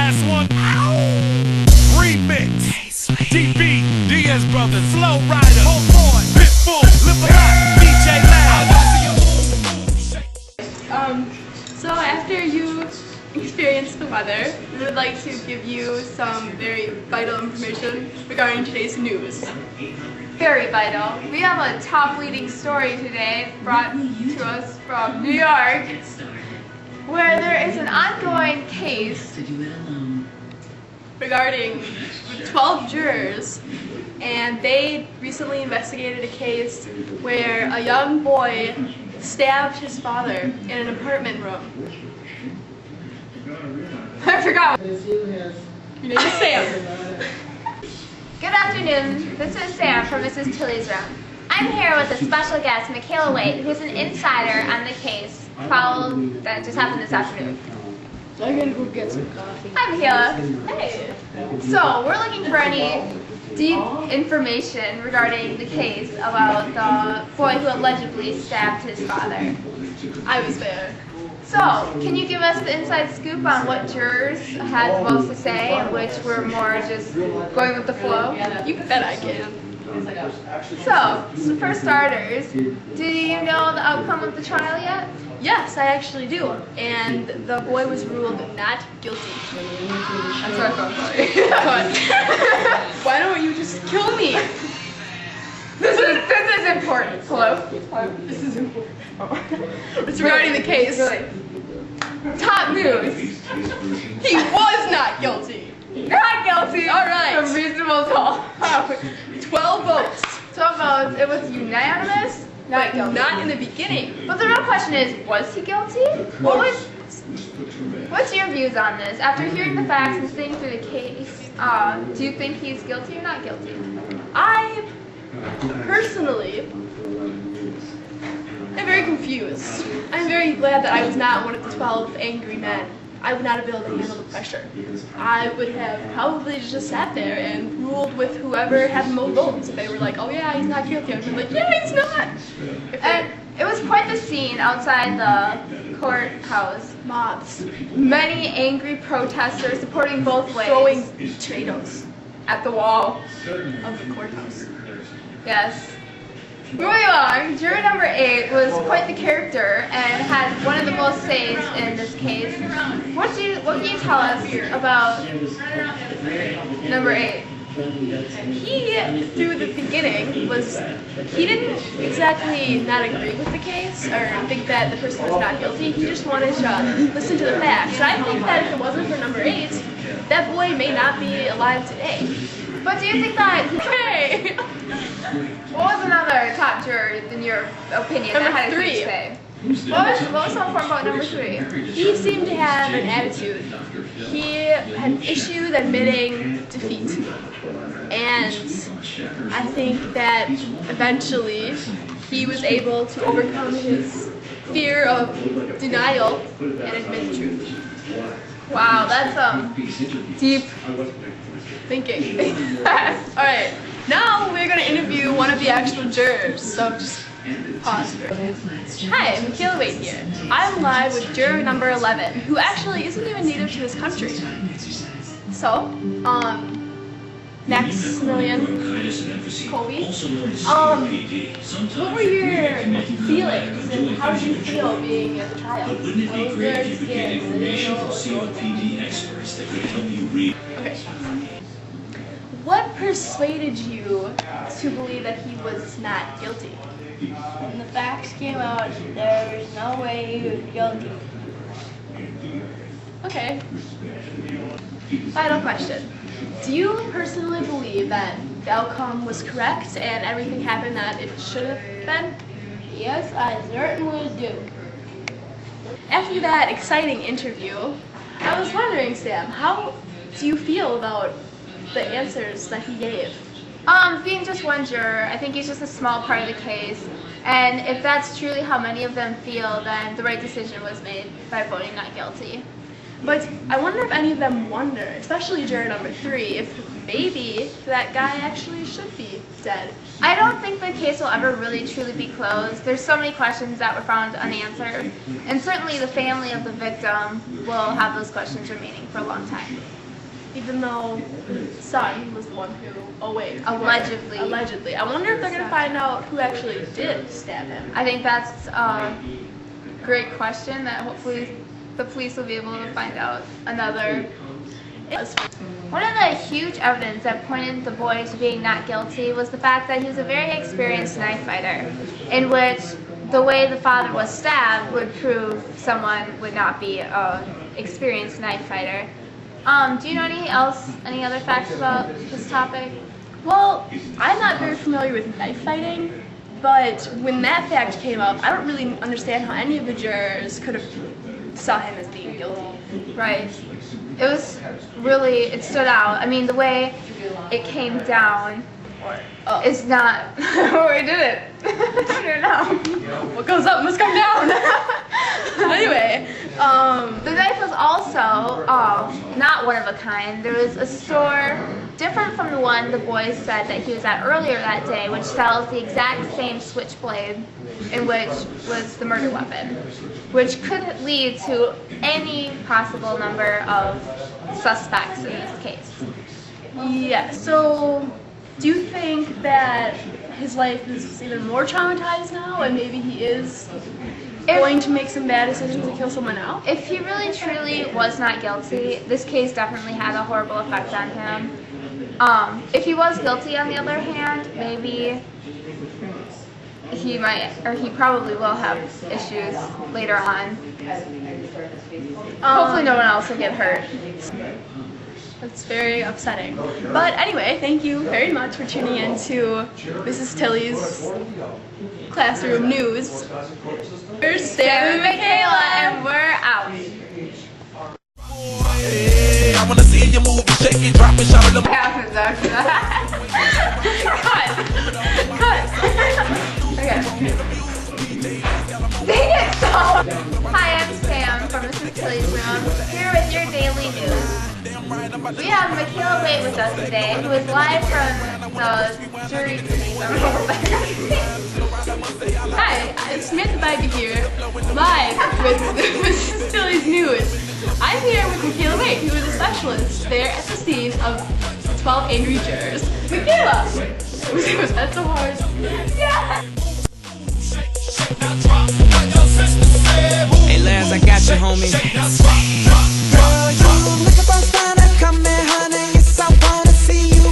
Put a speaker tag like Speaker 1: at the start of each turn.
Speaker 1: last one. Remix. DB, Diaz Brothers, Flow Rider, Whole Boy, Pitbull, Lip a Lot, DJ Loud.
Speaker 2: So after you experience the weather, we would like to give you some very vital information regarding today's news.
Speaker 3: Very vital. We have a top leading story today brought to us from New York, where there is an ongoing case
Speaker 2: Regarding 12 jurors, and they recently investigated a case where a young boy stabbed his father in an apartment room. I forgot. Your name is Sam.
Speaker 3: Good afternoon, this is Sam from Mrs. Tilley's room. I'm here with a special guest, Michaela, who's an insider on the case that just happened this afternoon.
Speaker 2: I'm gonna go get some coffee.
Speaker 3: Hi, Michaela. Hey. So, we're looking for any deep information regarding the case about the boy who allegedly stabbed his father.
Speaker 2: I was there.
Speaker 3: So, can you give us the inside scoop on what jurors had the most to say and which were more just going with the flow?
Speaker 2: You bet I can.
Speaker 3: So for starters, do you know the outcome of the trial yet?
Speaker 2: Yes, I actually do. And the boy was ruled not guilty.
Speaker 3: I'm sorry,
Speaker 2: Why don't you just kill me?
Speaker 3: This is important. Hello?
Speaker 2: This is important. It's regarding the case.
Speaker 3: Top news.
Speaker 2: He was not guilty.
Speaker 3: Not guilty.
Speaker 2: All right.
Speaker 3: From reasonable doubt.
Speaker 2: 12 votes.
Speaker 3: 12 votes. It was unanimous. Not guilty.
Speaker 2: Not in the beginning.
Speaker 3: But the real question is, was he guilty? What's your views on this? After hearing the facts and seeing through the case, do you think he's guilty or not guilty?
Speaker 2: I personally am very confused. I'm very glad that I was not one of the 12 angry men. I would not have been able to handle the pressure. I would have probably just sat there and ruled with whoever had the most votes. If they were like, oh yeah, he's not guilty, I would be like, yeah, he's not.
Speaker 3: And it was quite the scene outside the courthouse.
Speaker 2: Mobs.
Speaker 3: Many angry protesters supporting both ways.
Speaker 2: Throwing tomatoes
Speaker 3: at the wall
Speaker 2: of the courthouse.
Speaker 3: Yes. Moving along, juror number 8 was quite the character and had one of the most says in this case. What can you tell us about number 8?
Speaker 2: He, through the beginning, he didn't exactly not agree with the case or think that the person was not guilty. He just wanted to listen to the facts. And I think that if it wasn't for number 8, that boy may not be alive today.
Speaker 3: But do you think that what was another top juror in your opinion that had a huge say? What was so important about number 3?
Speaker 2: He seemed to have an attitude. He had issues admitting defeat. And I think that eventually he was able to overcome his fear of denial and admit the truth.
Speaker 3: Wow, that's deep
Speaker 2: thinking. Alright, now we're going to interview one of the actual jurors, so just pause. Hi, Michaela here. I'm live with juror number 11, who actually isn't even native to this country. So, next, Million, Colby, what were your feelings and how did you feel being at the trial? I was very scared. Okay. What persuaded you to believe that he was not guilty?
Speaker 4: When the facts came out, there was no way he was guilty.
Speaker 2: Okay. Final question. Do you personally believe that the outcome was correct and everything happened that it should have been?
Speaker 4: Yes, I certainly do.
Speaker 2: After that exciting interview, I was wondering, Sam, how do you feel about the answers that he gave?
Speaker 3: Being just one juror, I think he's just a small part of the case, and if that's truly how many of them feel, then the right decision was made by voting not guilty.
Speaker 2: But I wonder if any of them wonder, especially juror number 3, if maybe that guy actually should be dead.
Speaker 3: I don't think the case will ever really truly be closed. There's so many questions that were found unanswered, and certainly the family of the victim will have those questions remaining for a long time.
Speaker 2: Even though the son was the one who, oh wait,
Speaker 3: Allegedly.
Speaker 2: Allegedly. I wonder if they're going to find out who actually did stab him.
Speaker 3: I think that's a great question that hopefully the police will be able to find out. One of the huge evidence that pointed the boys to being not guilty was the fact that he was a very experienced knife fighter, in which the way the father was stabbed would prove someone would not be an experienced knife fighter. Do you know any other facts about this topic?
Speaker 2: Well, I'm not very familiar with knife fighting, but when that fact came up, I don't really understand how any of the jurors could have saw him as being guilty.
Speaker 3: Right. It stood out. I mean, the way it came down is not, we did it. I don't know.
Speaker 2: What goes up must come down. Anyway,
Speaker 3: the knife was also not one of a kind. There was a store different from the one the boys said that he was at earlier that day, which sells the exact same switchblade in which was the murder weapon, which could lead to any possible number of suspects in this case.
Speaker 2: Yeah, so do you think that his life is even more traumatized now and maybe he is going to make some bad decisions to kill someone else?
Speaker 3: If he really truly was not guilty, this case definitely had a horrible effect on him. If he was guilty, on the other hand, maybe he might, or he probably will have issues later on. Hopefully no one else will get hurt.
Speaker 2: That's very upsetting. But anyway, thank you very much for tuning in to Mrs. Tilley's Classroom News. We're
Speaker 3: Sam and Michaela, and we're out.
Speaker 1: I wanna see you move, shake it, drop it, shout it.
Speaker 3: What happens after that? Cut. Okay. Dang it, stop. Hi, I'm Sam from Mrs. Tilley's room, here with your daily news. We have Michaela Wait with us today, who is live from the jury duties.
Speaker 2: Hi, it's Samantha Bybee here, live with Mrs. Tilley's News. I'm here with Michaela Wait, who is a specialist there at the scenes of 12 Angry Jurors. Michaela! Was that so hard?
Speaker 3: Yeah!
Speaker 5: Hey Laz, I got you, homie.